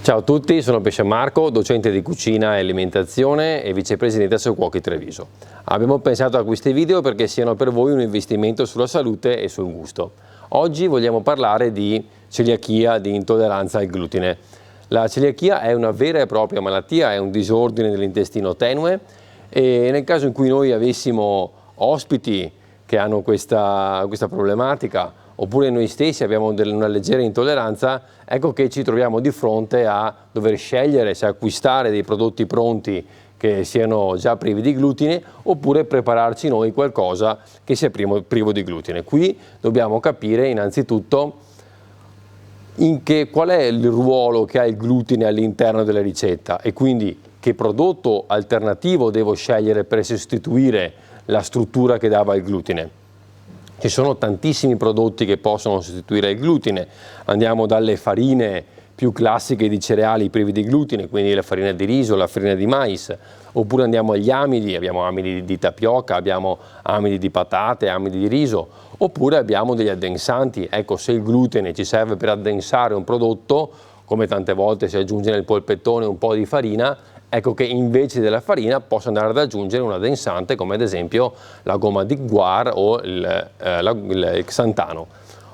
Ciao a tutti, sono Pesce Marco, docente di cucina e alimentazione e vicepresidente Assocuochi Treviso. Abbiamo pensato a questi video perché siano per voi un investimento sulla salute e sul gusto. Oggi vogliamo parlare di celiachia, di intolleranza al glutine. La celiachia è una vera e propria malattia, è un disordine dell'intestino tenue e nel caso in cui noi avessimo ospiti che hanno questa problematica, oppure noi stessi abbiamo una leggera intolleranza, ecco che ci troviamo di fronte a dover scegliere se acquistare dei prodotti pronti che siano già privi di glutine oppure prepararci noi qualcosa che sia privo di glutine. Qui dobbiamo capire innanzitutto qual è il ruolo che ha il glutine all'interno della ricetta e quindi che prodotto alternativo devo scegliere per sostituire la struttura che dava il glutine. Ci sono tantissimi prodotti che possono sostituire il glutine, andiamo dalle farine più classiche di cereali privi di glutine, quindi la farina di riso, la farina di mais, oppure andiamo agli amidi, abbiamo amidi di tapioca, abbiamo amidi di patate, amidi di riso, oppure abbiamo degli addensanti. Ecco, se il glutine ci serve per addensare un prodotto, come tante volte si aggiunge nel polpettone un po' di farina, ecco che invece della farina posso andare ad aggiungere un addensante come ad esempio la gomma di guar o il xantano.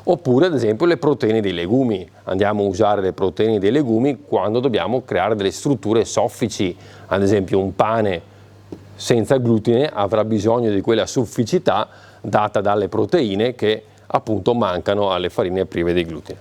Oppure ad esempio le proteine dei legumi, andiamo a usare le proteine dei legumi quando dobbiamo creare delle strutture soffici, ad esempio un pane senza glutine avrà bisogno di quella sofficità data dalle proteine che appunto mancano alle farine prive di glutine.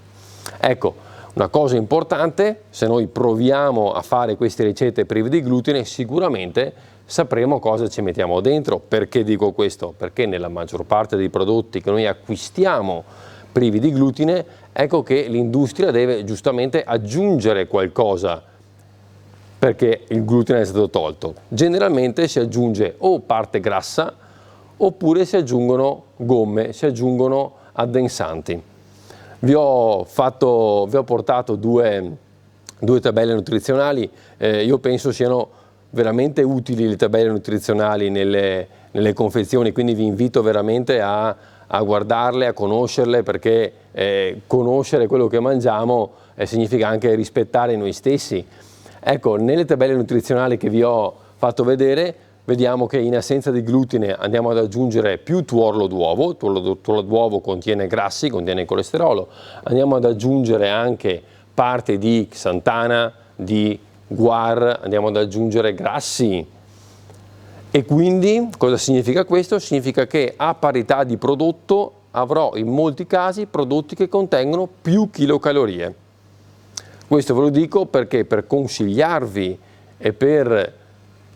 Ecco, una cosa importante, se noi proviamo a fare queste ricette prive di glutine, sicuramente sapremo cosa ci mettiamo dentro. Perché dico questo? Perché nella maggior parte dei prodotti che noi acquistiamo privi di glutine, ecco che l'industria deve giustamente aggiungere qualcosa perché il glutine è stato tolto. Generalmente si aggiunge o parte grassa oppure si aggiungono gomme, si aggiungono addensanti. Vi ho portato due tabelle nutrizionali, io penso siano veramente utili le tabelle nutrizionali nelle confezioni, quindi vi invito veramente a guardarle, a conoscerle, perché conoscere quello che mangiamo significa anche rispettare noi stessi. Ecco, nelle tabelle nutrizionali che vi ho fatto vedere, vediamo che in assenza di glutine andiamo ad aggiungere più tuorlo d'uovo. Il tuorlo d'uovo contiene grassi, contiene colesterolo. Andiamo ad aggiungere anche parte di xantana, di guar, andiamo ad aggiungere grassi. E quindi cosa significa questo? Significa che a parità di prodotto avrò in molti casi prodotti che contengono più chilocalorie. Questo ve lo dico perché per consigliarvi e per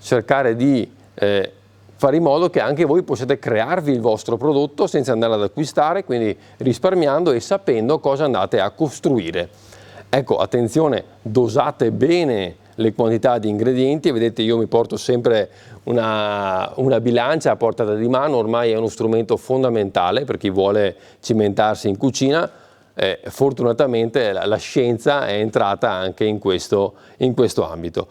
cercare di fare in modo che anche voi possiate crearvi il vostro prodotto senza andare ad acquistare, quindi risparmiando e sapendo cosa andate a costruire. Ecco, attenzione, dosate bene le quantità di ingredienti. Vedete, io mi porto sempre una bilancia a portata di mano, ormai è uno strumento fondamentale per chi vuole cimentarsi in cucina. Fortunatamente la scienza è entrata anche in questo ambito.